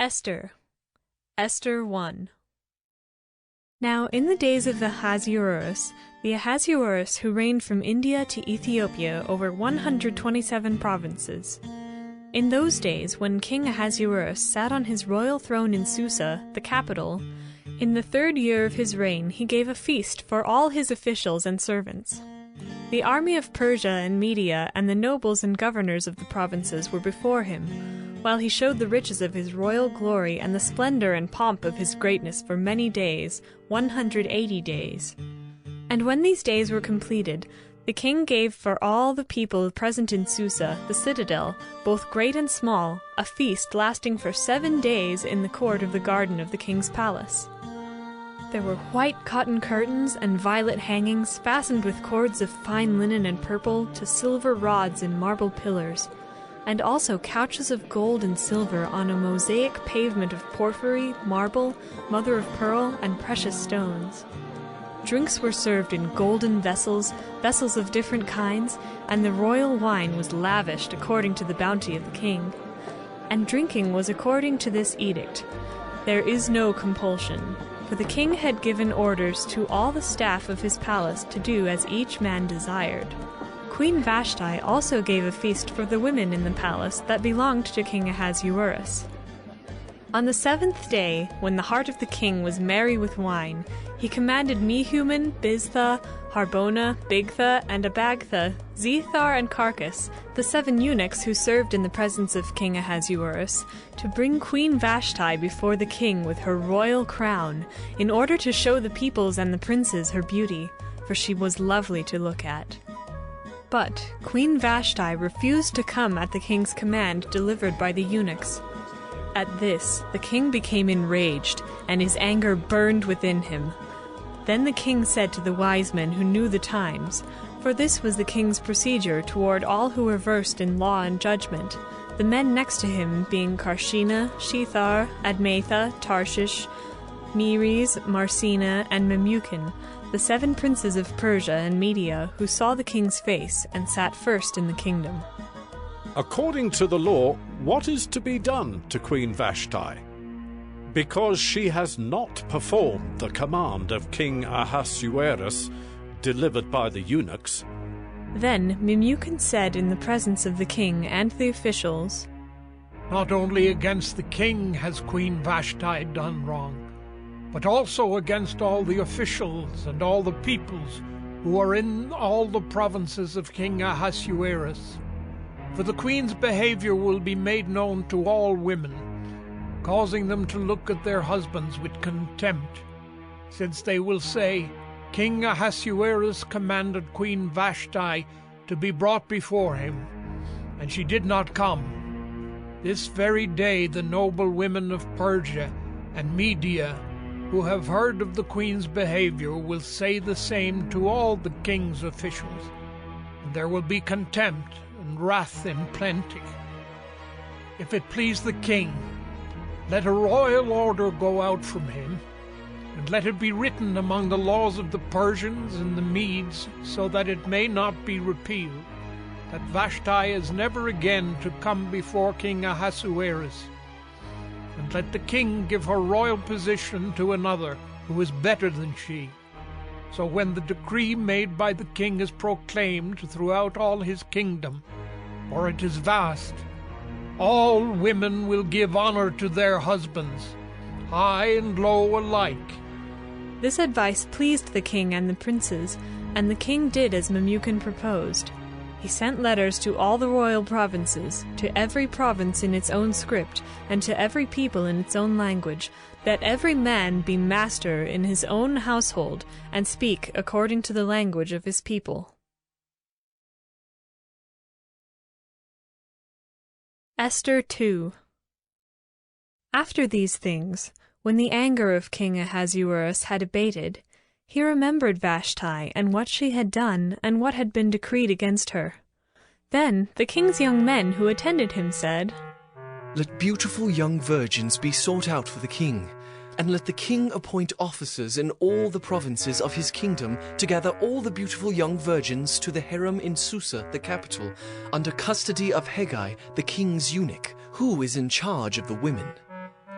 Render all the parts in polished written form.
Esther. Esther 1. Now in the days of Ahasuerus, the Ahasuerus who reigned from India to Ethiopia over 127 provinces. In those days, when King Ahasuerus sat on his royal throne in Susa, the capital, in the 3rd year of his reign he gave a feast for all his officials and servants. The army of Persia and Media and the nobles and governors of the provinces were before him, while he showed the riches of his royal glory and the splendor and pomp of his greatness for many days, 180 days. And when these days were completed, the king gave for all the people present in Susa, the citadel, both great and small, a feast lasting for 7 days in the court of the garden of the king's palace. There were white cotton curtains and violet hangings fastened with cords of fine linen and purple to silver rods and marble pillars, and also couches of gold and silver on a mosaic pavement of porphyry, marble, mother-of-pearl, and precious stones. Drinks were served in golden vessels, vessels of different kinds, and the royal wine was lavished according to the bounty of the king. And drinking was according to this edict: there is no compulsion, for the king had given orders to all the staff of his palace to do as each man desired. Queen Vashti also gave a feast for the women in the palace that belonged to King Ahasuerus. On the 7th day, when the heart of the king was merry with wine, he commanded Mehuman, Biztha, Harbona, Bigtha, and Abagtha, Zethar, and Carcass, the 7 eunuchs who served in the presence of King Ahasuerus, to bring Queen Vashti before the king with her royal crown, in order to show the peoples and the princes her beauty, for she was lovely to look at. But Queen Vashti refused to come at the king's command delivered by the eunuchs. At this, the king became enraged, and his anger burned within him. Then the king said to the wise men who knew the times, for this was the king's procedure toward all who were versed in law and judgment, the men next to him being Karshena, Shethar, Admatha, Tarshish, Meres, Marsena, and Memucan, the 7 princes of Persia and Media who saw the king's face and sat first in the kingdom. According to the law, what is to be done to Queen Vashti? Because she has not performed the command of King Ahasuerus, delivered by the eunuchs. Then Memucan said in the presence of the king and the officials, Not only against the king has Queen Vashti done wrong, but also against all the officials and all the peoples who are in all the provinces of King Ahasuerus. For the queen's behavior will be made known to all women, causing them to look at their husbands with contempt, since they will say, King Ahasuerus commanded Queen Vashti to be brought before him, and she did not come. This very day the noble women of Persia and Media, who have heard of the queen's behavior, will say the same to all the king's officials, and there will be contempt and wrath in plenty. If it please the king, let a royal order go out from him, and let it be written among the laws of the Persians and the Medes, so that it may not be repealed, that Vashti is never again to come before King Ahasuerus. And let the king give her royal position to another who is better than she. So when the decree made by the king is proclaimed throughout all his kingdom, for it is vast, all women will give honor to their husbands, high and low alike. This advice pleased the king and the princes, and the king did as Memucan proposed. He sent letters to all the royal provinces, to every province in its own script, and to every people in its own language, that every man be master in his own household, and speak according to the language of his people. Esther 2. After these things, when the anger of King Ahasuerus had abated, he remembered Vashti and what she had done and what had been decreed against her. Then the king's young men who attended him said, Let beautiful young virgins be sought out for the king, and let the king appoint officers in all the provinces of his kingdom to gather all the beautiful young virgins to the harem in Susa, the capital, under custody of Hegai, the king's eunuch, who is in charge of the women.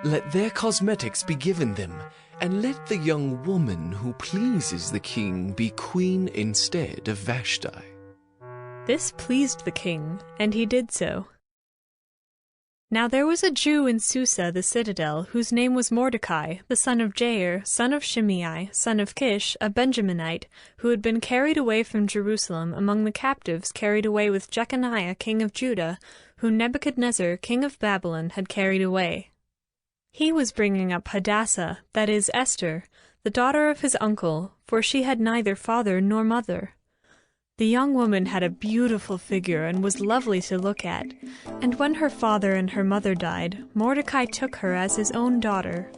Let their cosmetics be given them, and let the young woman who pleases the king be queen instead of Vashti." This pleased the king, and he did so. Now there was a Jew in Susa the citadel, whose name was Mordecai, the son of Jair, son of Shimei, son of Kish, a Benjaminite, who had been carried away from Jerusalem among the captives carried away with Jeconiah king of Judah, whom Nebuchadnezzar king of Babylon had carried away. He was bringing up Hadassah, that is Esther, the daughter of his uncle, for she had neither father nor mother. The young woman had a beautiful figure and was lovely to look at, and when her father and her mother died, Mordecai took her as his own daughter.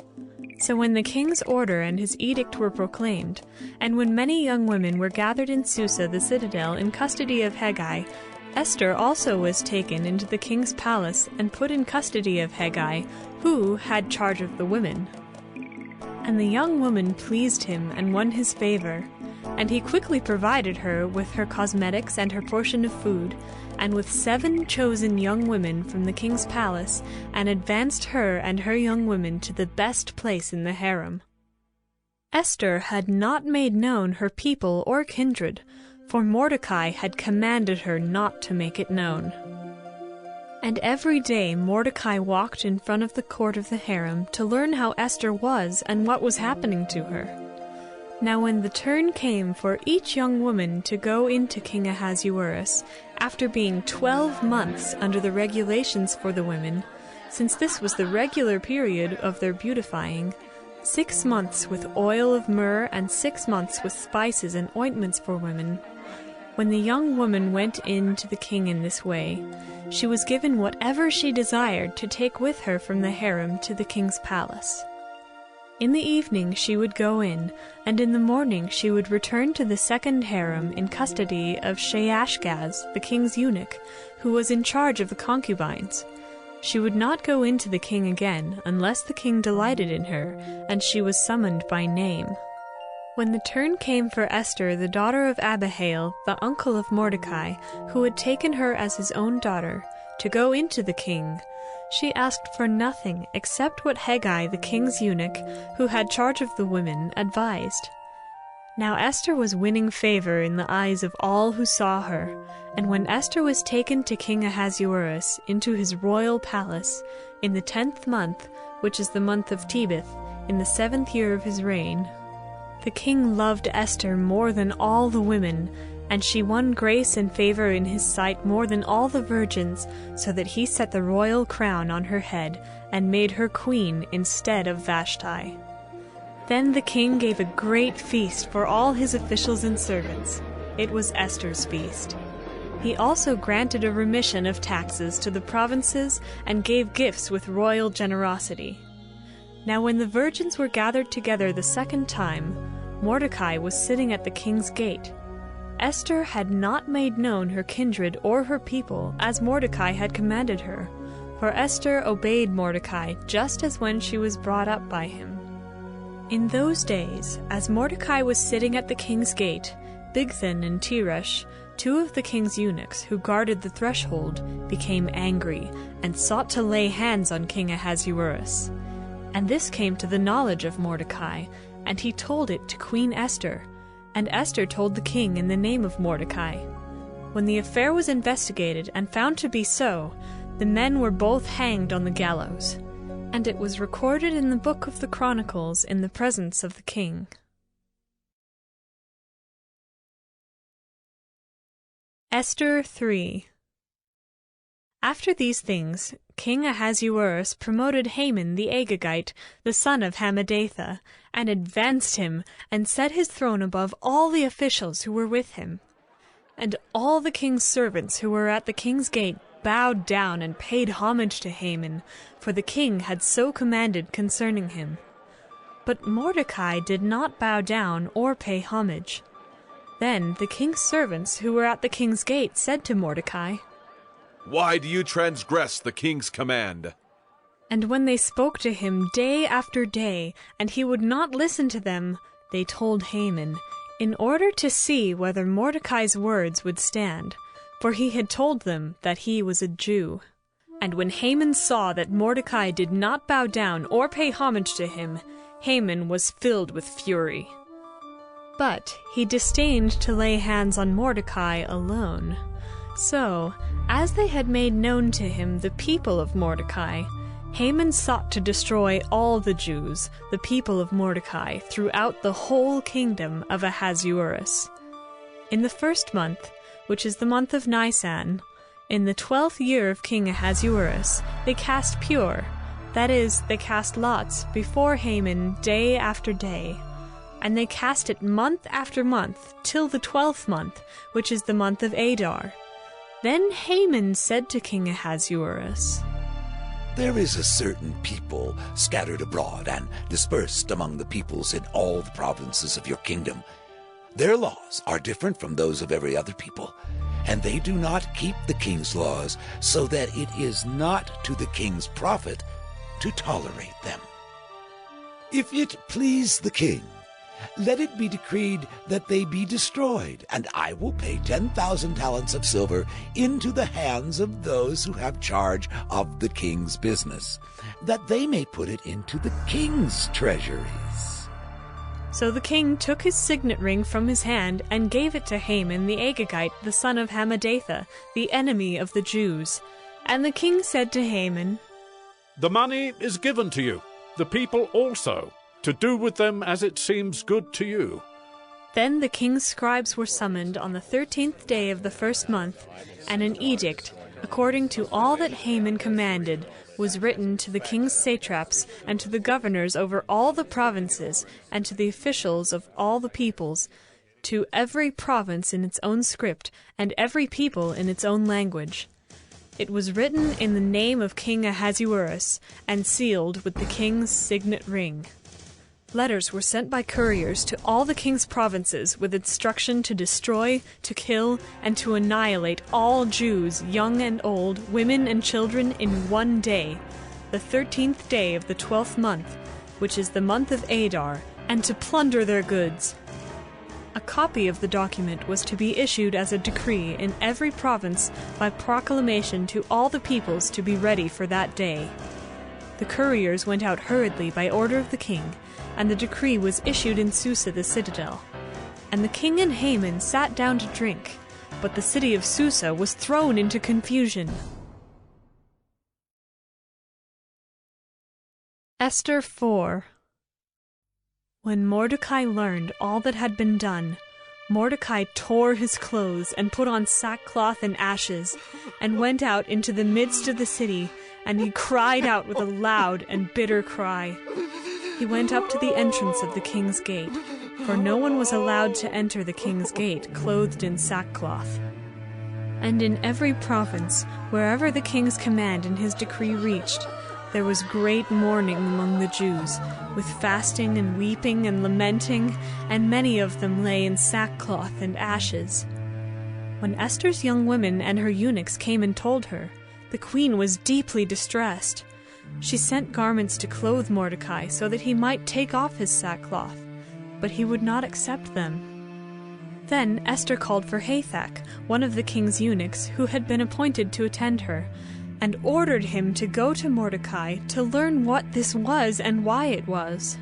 So when the king's order and his edict were proclaimed, and when many young women were gathered in Susa the citadel in custody of Hegai, Esther also was taken into the king's palace and put in custody of Hegai, who had charge of the women. And the young woman pleased him and won his favor, and he quickly provided her with her cosmetics and her portion of food, and with 7 chosen young women from the king's palace, and advanced her and her young women to the best place in the harem. Esther had not made known her people or kindred, for Mordecai had commanded her not to make it known. And every day Mordecai walked in front of the court of the harem to learn how Esther was and what was happening to her. Now when the turn came for each young woman to go into King Ahasuerus, after being 12 months under the regulations for the women, since this was the regular period of their beautifying, 6 months with oil of myrrh and 6 months with spices and ointments for women, when the young woman went in to the king in this way, she was given whatever she desired to take with her from the harem to the king's palace. In the evening she would go in, and in the morning she would return to the second harem in custody of Sheashgaz, the king's eunuch, who was in charge of the concubines. She would not go in to the king again unless the king delighted in her, and she was summoned by name. When the turn came for Esther, the daughter of Abihail, the uncle of Mordecai, who had taken her as his own daughter, to go into the king, she asked for nothing except what Hegai, the king's eunuch, who had charge of the women, advised. Now Esther was winning favor in the eyes of all who saw her, and when Esther was taken to King Ahasuerus into his royal palace, in the 10th month, which is the month of Tebeth, in the 7th year of his reign, the king loved Esther more than all the women, and she won grace and favor in his sight more than all the virgins, so that he set the royal crown on her head, and made her queen instead of Vashti. Then the king gave a great feast for all his officials and servants. It was Esther's feast. He also granted a remission of taxes to the provinces, and gave gifts with royal generosity. Now when the virgins were gathered together the second time, Mordecai was sitting at the king's gate. Esther had not made known her kindred or her people, as Mordecai had commanded her, for Esther obeyed Mordecai just as when she was brought up by him. In those days, as Mordecai was sitting at the king's gate, Bigthan and Teresh, 2 of the king's eunuchs who guarded the threshold, became angry, and sought to lay hands on King Ahasuerus. And this came to the knowledge of Mordecai, and he told it to Queen Esther, and Esther told the king in the name of Mordecai. When the affair was investigated and found to be so, the men were both hanged on the gallows, and it was recorded in the book of the Chronicles in the presence of the king. Esther 3. After these things, King Ahasuerus promoted Haman the Agagite, the son of Hammedatha, and advanced him, and set his throne above all the officials who were with him. And all the king's servants who were at the king's gate bowed down and paid homage to Haman, for the king had so commanded concerning him. But Mordecai did not bow down or pay homage. Then the king's servants who were at the king's gate said to Mordecai, "Why do you transgress the king's command?" And when they spoke to him day after day, and he would not listen to them, they told Haman, in order to see whether Mordecai's words would stand, for he had told them that he was a Jew. And when Haman saw that Mordecai did not bow down or pay homage to him, Haman was filled with fury. But he disdained to lay hands on Mordecai alone. So, as they had made known to him the people of Mordecai, Haman sought to destroy all the Jews, the people of Mordecai, throughout the whole kingdom of Ahasuerus. In the 1st month, which is the month of Nisan, in the 12th year of King Ahasuerus, they cast pure, that is, they cast lots, before Haman day after day. And they cast it month after month, till the 12th month, which is the month of Adar. Then Haman said to King Ahasuerus, There is a certain people scattered abroad and dispersed among the peoples in all the provinces of your kingdom. Their laws are different from those of every other people, and they do not keep the king's laws, so that it is not to the king's profit to tolerate them. If it please the king, let it be decreed that they be destroyed, and I will pay 10,000 talents of silver into the hands of those who have charge of the king's business, that they may put it into the king's treasuries. So the king took his signet ring from his hand and gave it to Haman the Agagite, the son of Hammedatha, the enemy of the Jews. And the king said to Haman, The money is given to you, the people also, to do with them as it seems good to you. Then the king's scribes were summoned on the 13th day of the 1st month, and an edict, according to all that Haman commanded, was written to the king's satraps and to the governors over all the provinces and to the officials of all the peoples, to every province in its own script and every people in its own language. It was written in the name of King Ahasuerus and sealed with the king's signet ring. Letters were sent by couriers to all the king's provinces with instruction to destroy, to kill, and to annihilate all Jews, young and old, women and children, in one day, the 13th day of the 12th month, which is the month of Adar, and to plunder their goods. A copy of the document was to be issued as a decree in every province by proclamation to all the peoples to be ready for that day. The couriers went out hurriedly by order of the king, and the decree was issued in Susa the citadel. And the king and Haman sat down to drink, but the city of Susa was thrown into confusion. Esther 4. When Mordecai learned all that had been done, Mordecai tore his clothes and put on sackcloth and ashes, and went out into the midst of the city, and he cried out with a loud and bitter cry. He went up to the entrance of the king's gate, for no one was allowed to enter the king's gate clothed in sackcloth. And in every province, wherever the king's command and his decree reached, there was great mourning among the Jews, with fasting and weeping and lamenting, and many of them lay in sackcloth and ashes. When Esther's young women and her eunuchs came and told her, the queen was deeply distressed. She sent garments to clothe Mordecai so that he might take off his sackcloth, but he would not accept them. Then Esther called for Hathach, one of the king's eunuchs, who had been appointed to attend her, and ordered him to go to Mordecai to learn what this was and why it was.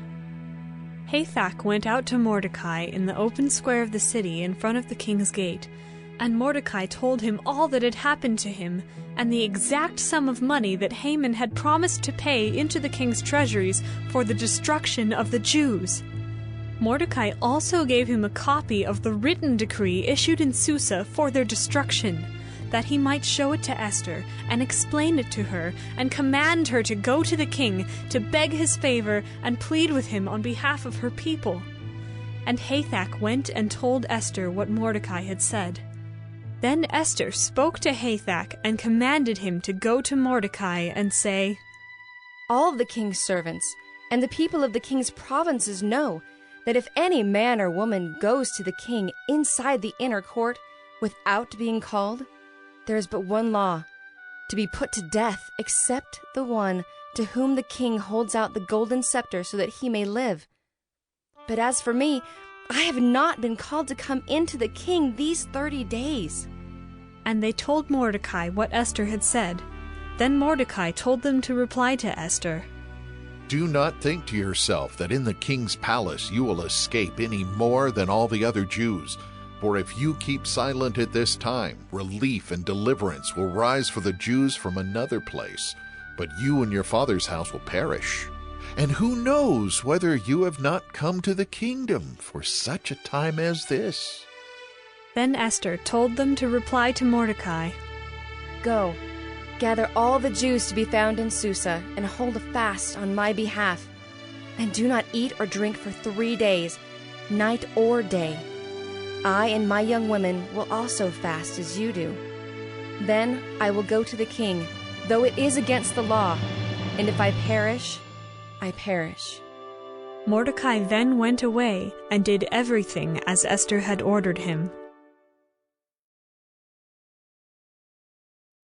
Hathach went out to Mordecai in the open square of the city in front of the king's gate, and Mordecai told him all that had happened to him, and the exact sum of money that Haman had promised to pay into the king's treasuries for the destruction of the Jews. Mordecai also gave him a copy of the written decree issued in Susa for their destruction, that he might show it to Esther and explain it to her and command her to go to the king to beg his favor and plead with him on behalf of her people. And Hathach went and told Esther what Mordecai had said. Then Esther spoke to Hathach and commanded him to go to Mordecai and say, All the king's servants and the people of the king's provinces know that if any man or woman goes to the king inside the inner court without being called, there is but one law, to be put to death, except the one to whom the king holds out the golden scepter so that he may live. But as for me, I have not been called to come into the king these 30 days. And they told Mordecai what Esther had said. Then Mordecai told them to reply to Esther. Do not think to yourself that in the king's palace you will escape any more than all the other Jews. For if you keep silent at this time, relief and deliverance will rise for the Jews from another place, but you and your father's house will perish. And who knows whether you have not come to the kingdom for such a time as this? Then Esther told them to reply to Mordecai. Go, gather all the Jews to be found in Susa, and hold a fast on my behalf. And do not eat or drink for 3 days, night or day. I and my young women will also fast as you do. Then I will go to the king, though it is against the law, and if I perish, I perish. Mordecai then went away and did everything as Esther had ordered him.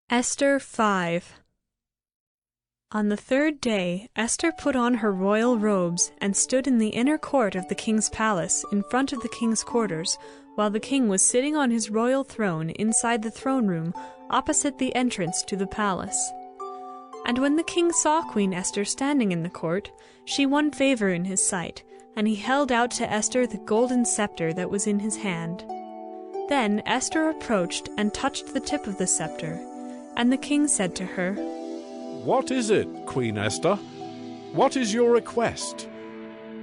Esther 5. On the 3rd day, Esther put on her royal robes and stood in the inner court of the king's palace in front of the king's quarters, while the king was sitting on his royal throne inside the throne room opposite the entrance to the palace. And when the king saw Queen Esther standing in the court, she won favor in his sight, and he held out to Esther the golden scepter that was in his hand. Then Esther approached and touched the tip of the scepter, and the king said to her, What is it, Queen Esther? What is your request?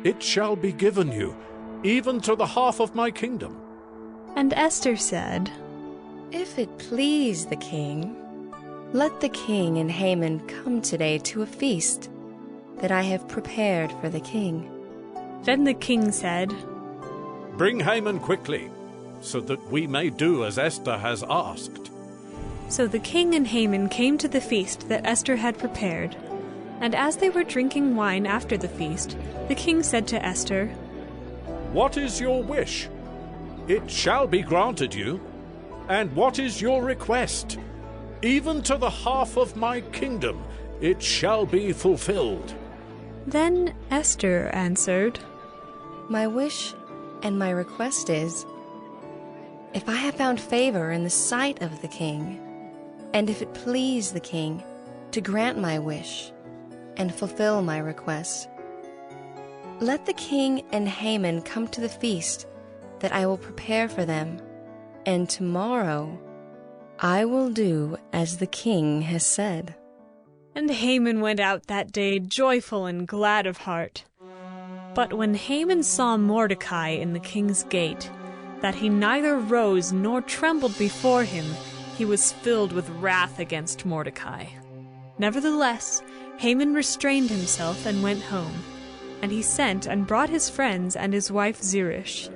It shall be given you, even to the half of my kingdom. And Esther said, If it please the king, let the king and Haman come today to a feast that I have prepared for the king. Then the king said, Bring Haman quickly, so that we may do as Esther has asked. So the king and Haman came to the feast that Esther had prepared. And as they were drinking wine after the feast, the king said to Esther, What is your wish? It shall be granted you. And what is your request? Even to the half of my kingdom it shall be fulfilled. Then Esther answered, My wish and my request is, if I have found favor in the sight of the king, and if it please the king to grant my wish and fulfill my request, let the king and Haman come to the feast that I will prepare for them, and tomorrow I will do as the king has said. And Haman went out that day joyful and glad of heart. But when Haman saw Mordecai in the king's gate, that he neither rose nor trembled before him, he was filled with wrath against Mordecai. Nevertheless, Haman restrained himself and went home, and he sent and brought his friends and his wife Zeresh.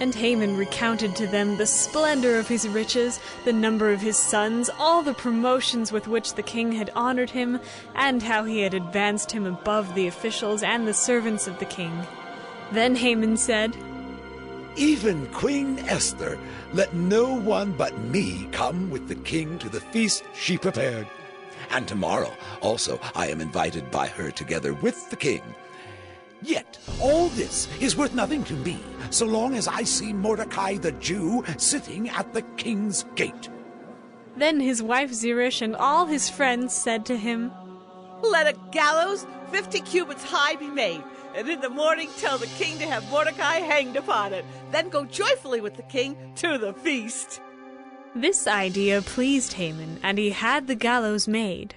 And Haman recounted to them the splendor of his riches, the number of his sons, all the promotions with which the king had honored him, and how he had advanced him above the officials and the servants of the king. Then Haman said, Even Queen Esther, let no one but me come with the king to the feast she prepared. And tomorrow also I am invited by her together with the king. Yet all this is worth nothing to me, so long as I see Mordecai the Jew sitting at the king's gate. Then his wife Zeresh and all his friends said to him, Let a gallows 50 cubits high be made, and in the morning tell the king to have Mordecai hanged upon it. Then go joyfully with the king to the feast. This idea pleased Haman, and he had the gallows made.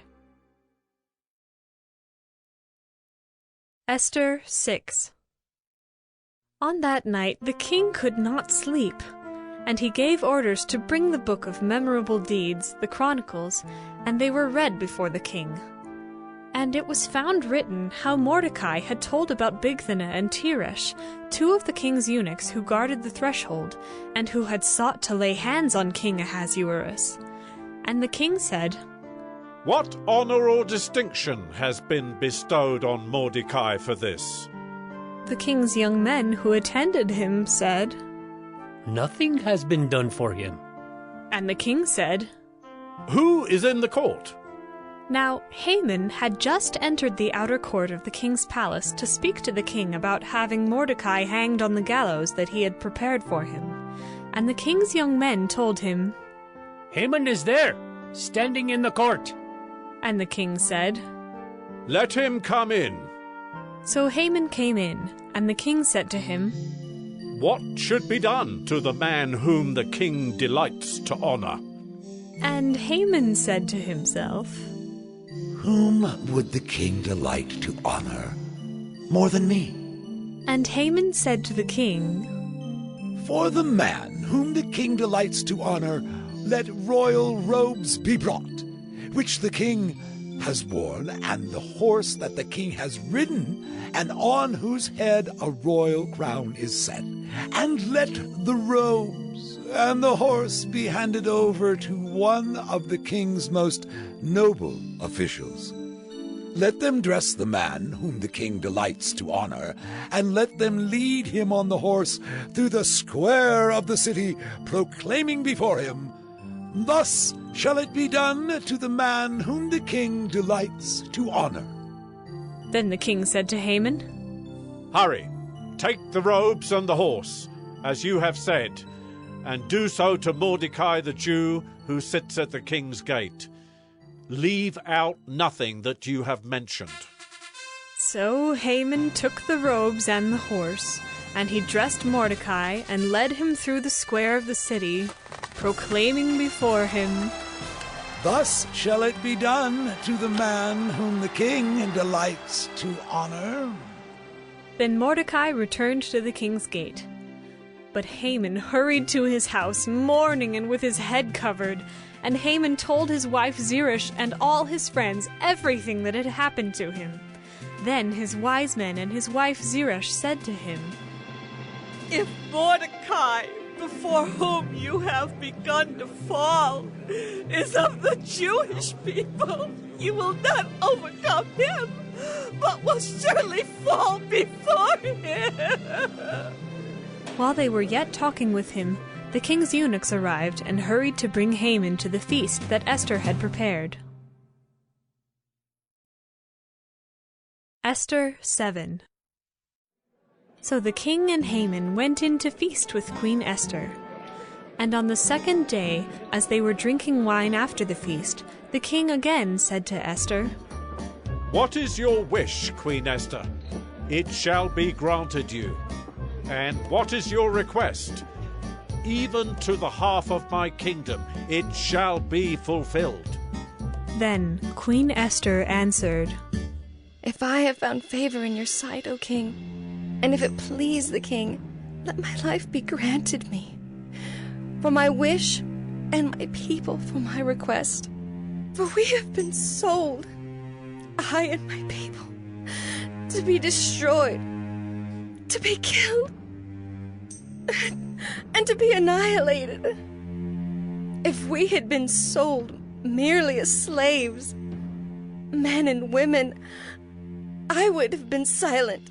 Esther 6. On that night the king could not sleep, and he gave orders to bring the book of memorable deeds, the Chronicles, and they were read before the king. And it was found written how Mordecai had told about Bigthana and Teresh, 2 of the king's eunuchs who guarded the threshold, and who had sought to lay hands on King Ahasuerus. And the king said, What honor or distinction has been bestowed on Mordecai for this? The king's young men who attended him said, Nothing has been done for him. And the king said, Who is in the court? Now Haman had just entered the outer court of the king's palace to speak to the king about having Mordecai hanged on the gallows that he had prepared for him. And the king's young men told him, Haman is there, standing in the court. And the king said, Let him come in. So Haman came in, and the king said to him, What should be done to the man whom the king delights to honor? And Haman said to himself, Whom would the king delight to honor more than me? And Haman said to the king, For the man whom the king delights to honor, let royal robes be brought, which the king has worn, and the horse that the king has ridden, and on whose head a royal crown is set. And let the robes and the horse be handed over to one of the king's most noble officials. Let them dress the man whom the king delights to honor, and let them lead him on the horse through the square of the city, proclaiming before him, Thus shall it be done to the man whom the king delights to honor. Then the king said to Haman, Hurry, take the robes and the horse, as you have said, and do so to Mordecai the Jew, who sits at the king's gate. Leave out nothing that you have mentioned. So Haman took the robes and the horse, and he dressed Mordecai and led him through the square of the city, proclaiming before him, Thus shall it be done to the man whom the king delights to honor. Then Mordecai returned to the king's gate. But Haman hurried to his house, mourning and with his head covered. And Haman told his wife Zeresh and all his friends everything that had happened to him. Then his wise men and his wife Zeresh said to him, If Mordecai, before whom you have begun to fall, is of the Jewish people, you will not overcome him, but will surely fall before him. While they were yet talking with him, the king's eunuchs arrived and hurried to bring Haman to the feast that Esther had prepared. Esther 7. So the king and Haman went in to feast with Queen Esther. And on the second day, as they were drinking wine after the feast, the king again said to Esther, What is your wish, Queen Esther? It shall be granted you. And what is your request? Even to the half of my kingdom it shall be fulfilled. Then Queen Esther answered, If I have found favor in your sight, O king, and if it please the king, let my life be granted me, for my wish, and my people for my request. For we have been sold, I and my people, to be destroyed, to be killed, and to be annihilated. If we had been sold merely as slaves, men and women, I would have been silent,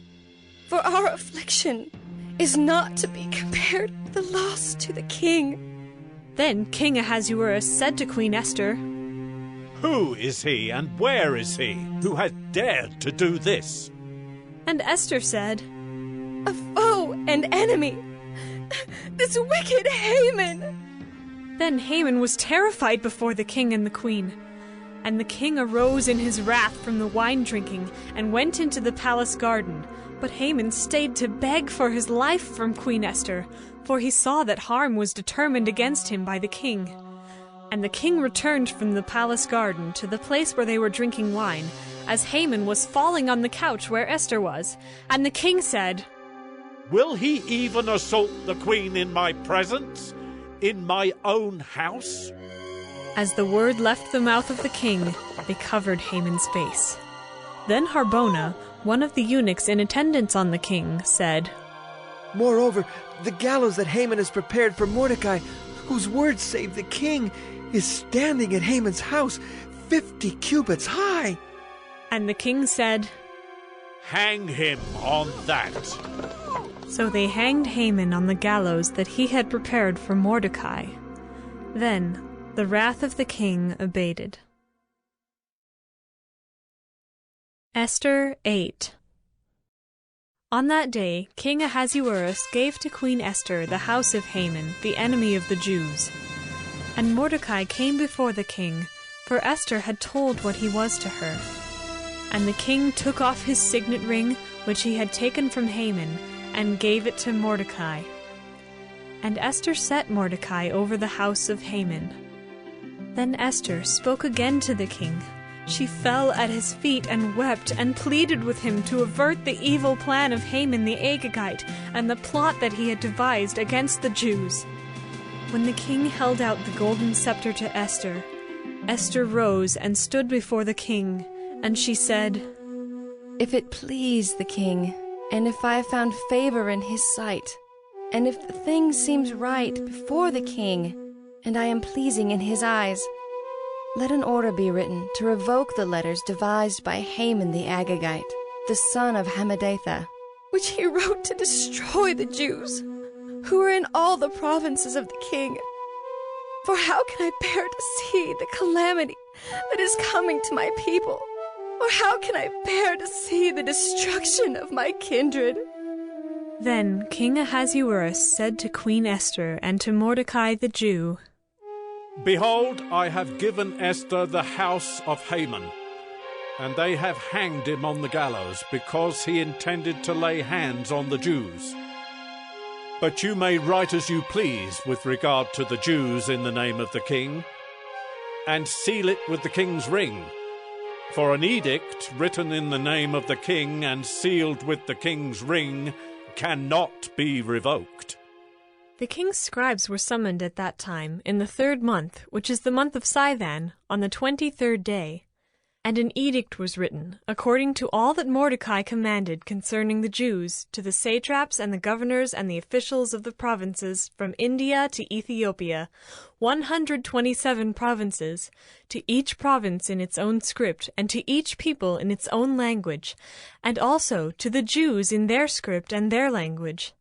for our affliction is not to be compared with the loss to the king. Then King Ahasuerus said to Queen Esther, Who is he and where is he who has dared to do this? And Esther said, A foe and enemy, this wicked Haman. Then Haman was terrified before the king and the queen. And the king arose in his wrath from the wine drinking and went into the palace garden. But Haman stayed to beg for his life from Queen Esther, for he saw that harm was determined against him by the king. And the king returned from the palace garden to the place where they were drinking wine, as Haman was falling on the couch where Esther was. And the king said, Will he even assault the queen in my presence, in my own house? As the word left the mouth of the king, they covered Haman's face. Then Harbona, one of the eunuchs in attendance on the king, said, Moreover, the gallows that Haman has prepared for Mordecai, whose word saved the king, is standing at Haman's house, 50 cubits high. And the king said, Hang him on that. So they hanged Haman on the gallows that he had prepared for Mordecai. Then the wrath of the king abated. Esther 8. On that day, King Ahasuerus gave to Queen Esther the house of Haman, the enemy of the Jews. And Mordecai came before the king, for Esther had told what he was to her. And the king took off his signet ring, which he had taken from Haman, and gave it to Mordecai. And Esther set Mordecai over the house of Haman. Then Esther spoke again to the king. She fell at his feet and wept and pleaded with him to avert the evil plan of Haman the Agagite and the plot that he had devised against the Jews. When the king held out the golden scepter to Esther, Esther rose and stood before the king, and she said, "If it please the king, and if I have found favor in his sight, and if the thing seems right before the king, and I am pleasing in his eyes, let an order be written to revoke the letters devised by Haman the Agagite, the son of Hammedatha, which he wrote to destroy the Jews, who are in all the provinces of the king. For how can I bear to see the calamity that is coming to my people? Or how can I bear to see the destruction of my kindred?" Then King Ahasuerus said to Queen Esther and to Mordecai the Jew, "Behold, I have given Esther the house of Haman, and they have hanged him on the gallows because he intended to lay hands on the Jews. But you may write as you please with regard to the Jews in the name of the king, and seal it with the king's ring. For an edict written in the name of the king and sealed with the king's ring cannot be revoked." The king's scribes were summoned at that time, in the 3rd month, which is the month of Sivan, on the 23rd day. And an edict was written, according to all that Mordecai commanded concerning the Jews, to the satraps and the governors and the officials of the provinces from India to Ethiopia, 127 provinces, to each province in its own script, and to each people in its own language, and also to the Jews in their script and their language.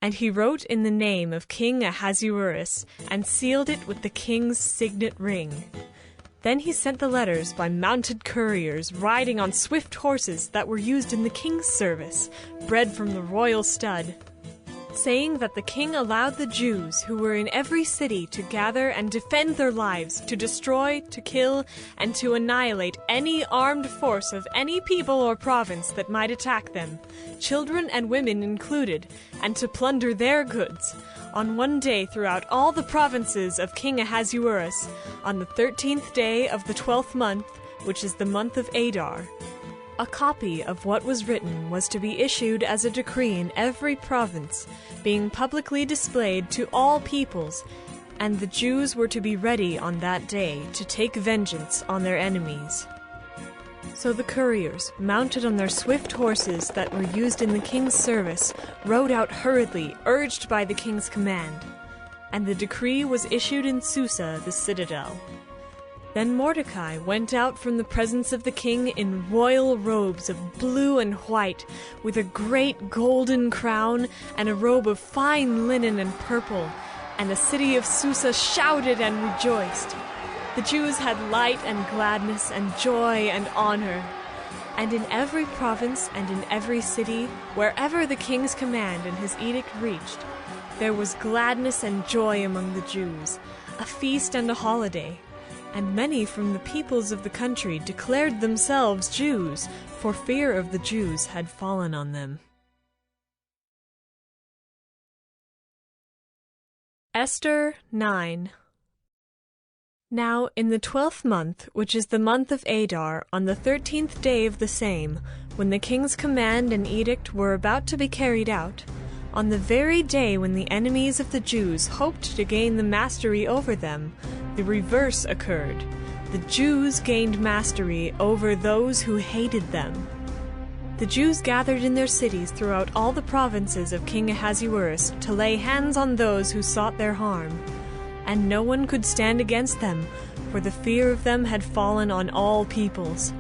And he wrote in the name of King Ahasuerus, and sealed it with the king's signet ring. Then he sent the letters by mounted couriers riding on swift horses that were used in the king's service, bred from the royal stud, saying that the king allowed the Jews who were in every city to gather and defend their lives, to destroy, to kill, and to annihilate any armed force of any people or province that might attack them, children and women included, and to plunder their goods, on one day throughout all the provinces of King Ahasuerus, on the 13th day of the 12th month, which is the month of Adar. A copy of what was written was to be issued as a decree in every province, being publicly displayed to all peoples, and the Jews were to be ready on that day to take vengeance on their enemies. So the couriers, mounted on their swift horses that were used in the king's service, rode out hurriedly, urged by the king's command. And the decree was issued in Susa, the citadel. Then Mordecai went out from the presence of the king in royal robes of blue and white, with a great golden crown and a robe of fine linen and purple, and the city of Susa shouted and rejoiced. The Jews had light and gladness and joy and honor. And in every province and in every city, wherever the king's command and his edict reached, there was gladness and joy among the Jews, a feast and a holiday. And many from the peoples of the country declared themselves Jews, for fear of the Jews had fallen on them. Esther 9. Now in the 12th month, which is the month of Adar, on the 13th day of the same, when the king's command and edict were about to be carried out, on the very day when the enemies of the Jews hoped to gain the mastery over them, the reverse occurred. The Jews gained mastery over those who hated them. The Jews gathered in their cities throughout all the provinces of King Ahasuerus to lay hands on those who sought their harm. And no one could stand against them, for the fear of them had fallen on all peoples.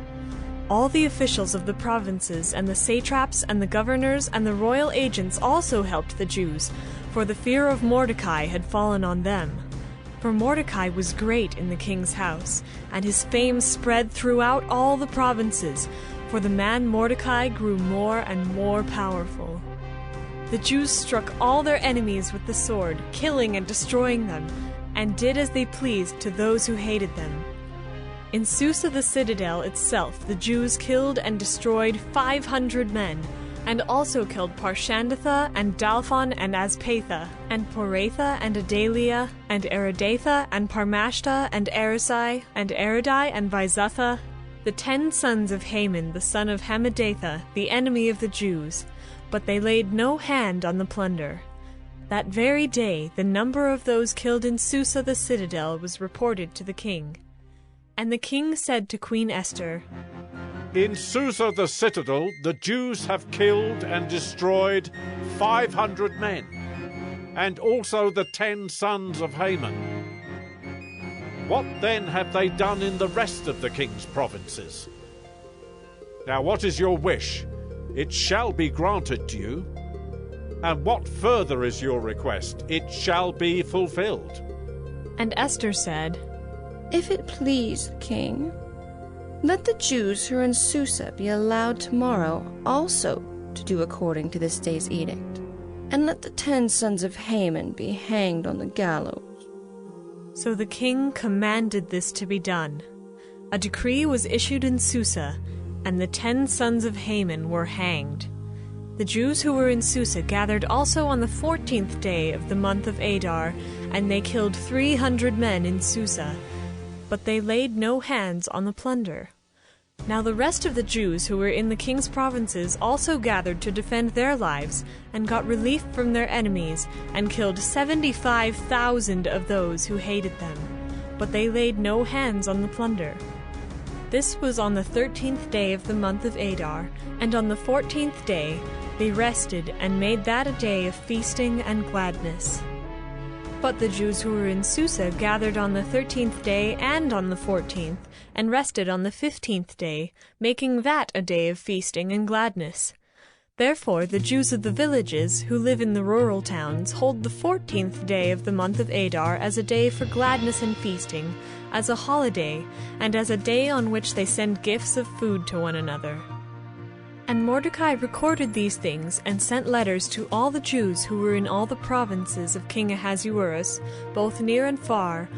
All the officials of the provinces and the satraps and the governors and the royal agents also helped the Jews, for the fear of Mordecai had fallen on them. For Mordecai was great in the king's house, and his fame spread throughout all the provinces, for the man Mordecai grew more and more powerful. The Jews struck all their enemies with the sword, killing and destroying them, and did as they pleased to those who hated them. In Susa the citadel itself the Jews killed and destroyed 500 men, and also killed Parshandatha, and Dalphon, and Aspatha, and Poratha, and Adalia, and Aridatha, and Parmashta, and Arisai, and Aridai, and Vizatha, the 10 sons of Haman, the son of Hammedatha, the enemy of the Jews, but they laid no hand on the plunder. That very day the number of those killed in Susa the citadel was reported to the king. And the king said to Queen Esther, In Susa the citadel the Jews have killed and destroyed 500 men, and also the 10 sons of Haman. What then have they done in the rest of the king's provinces? Now what is your wish? It shall be granted to you. And what further is your request? It shall be fulfilled. And Esther said, If it please the king, let the Jews who are in Susa be allowed tomorrow also to do according to this day's edict, and let the 10 sons of Haman be hanged on the gallows. So the king commanded this to be done. A decree was issued in Susa, and the 10 sons of Haman were hanged. The Jews who were in Susa gathered also on the 14th day of the month of Adar, and they killed 300 men in Susa, but they laid no hands on the plunder. Now the rest of the Jews who were in the king's provinces also gathered to defend their lives, and got relief from their enemies, and killed 75,000 of those who hated them, but they laid no hands on the plunder. This was on the 13th day of the month of Adar, and on the 14th day they rested and made that a day of feasting and gladness. But the Jews who were in Susa gathered on the 13th day and on the 14th, and rested on the 15th day, making that a day of feasting and gladness. Therefore the Jews of the villages, who live in the rural towns, hold the 14th day of the month of Adar as a day for gladness and feasting, as a holiday, and as a day on which they send gifts of food to one another. And Mordecai recorded these things, and sent letters to all the Jews who were in all the provinces of King Ahasuerus, both near and far,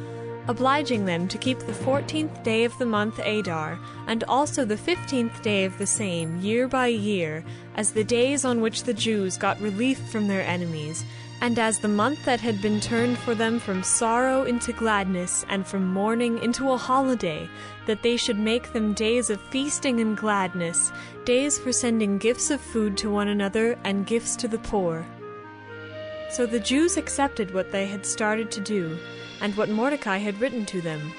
obliging them to keep the 14th day of the month Adar, and also the 15th day of the same, year by year, as the days on which the Jews got relief from their enemies, and as the month that had been turned for them from sorrow into gladness, and from mourning into a holiday, that they should make them days of feasting and gladness, days for sending gifts of food to one another and gifts to the poor. So the Jews accepted what they had started to do, and what Mordecai had written to them.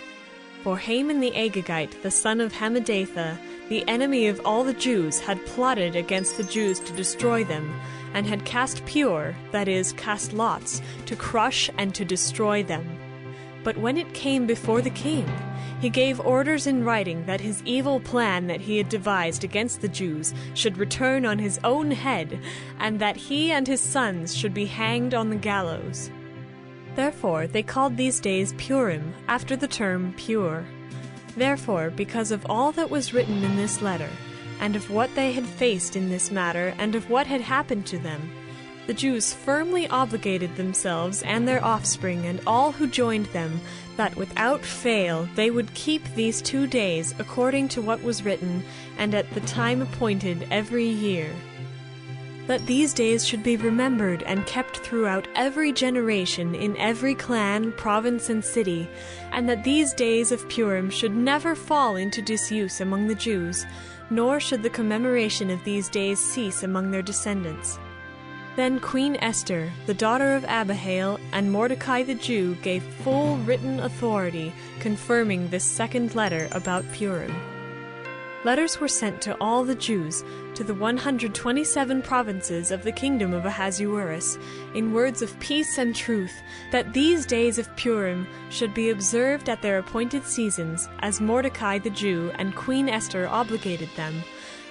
For Haman the Agagite, the son of Hammedatha, the enemy of all the Jews, had plotted against the Jews to destroy them, and had cast pure, that is, cast lots, to crush and to destroy them. But when it came before the king, he gave orders in writing that his evil plan that he had devised against the Jews should return on his own head, and that he and his sons should be hanged on the gallows. Therefore they called these days Purim, after the term pure. Therefore, because of all that was written in this letter, and of what they had faced in this matter, and of what had happened to them, the Jews firmly obligated themselves and their offspring and all who joined them, that without fail they would keep these 2 days according to what was written, and at the time appointed every year. That these days should be remembered and kept throughout every generation in every clan, province, and city, and that these days of Purim should never fall into disuse among the Jews, nor should the commemoration of these days cease among their descendants. Then Queen Esther, the daughter of Abihail, and Mordecai the Jew gave full written authority, confirming this second letter about Purim. Letters were sent to all the Jews, to the 127 provinces of the kingdom of Ahasuerus, in words of peace and truth, that these days of Purim should be observed at their appointed seasons, as Mordecai the Jew and Queen Esther obligated them,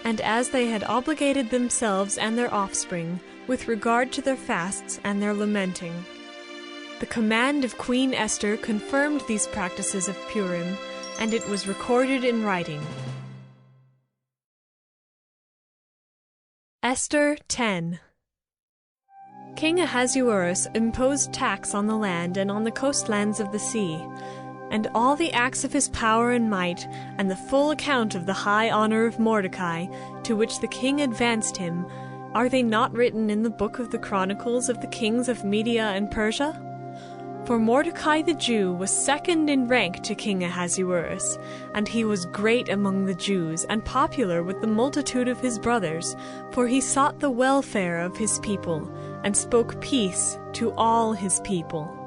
and as they had obligated themselves and their offspring, with regard to their fasts and their lamenting. The command of Queen Esther confirmed these practices of Purim, and it was recorded in writing. Esther 10. King Ahasuerus imposed tax on the land and on the coastlands of the sea. And all the acts of his power and might, and the full account of the high honor of Mordecai, to which the king advanced him, are they not written in the book of the Chronicles of the kings of Media and Persia? For Mordecai the Jew was second in rank to King Ahasuerus, and he was great among the Jews, and popular with the multitude of his brothers, for he sought the welfare of his people, and spoke peace to all his people.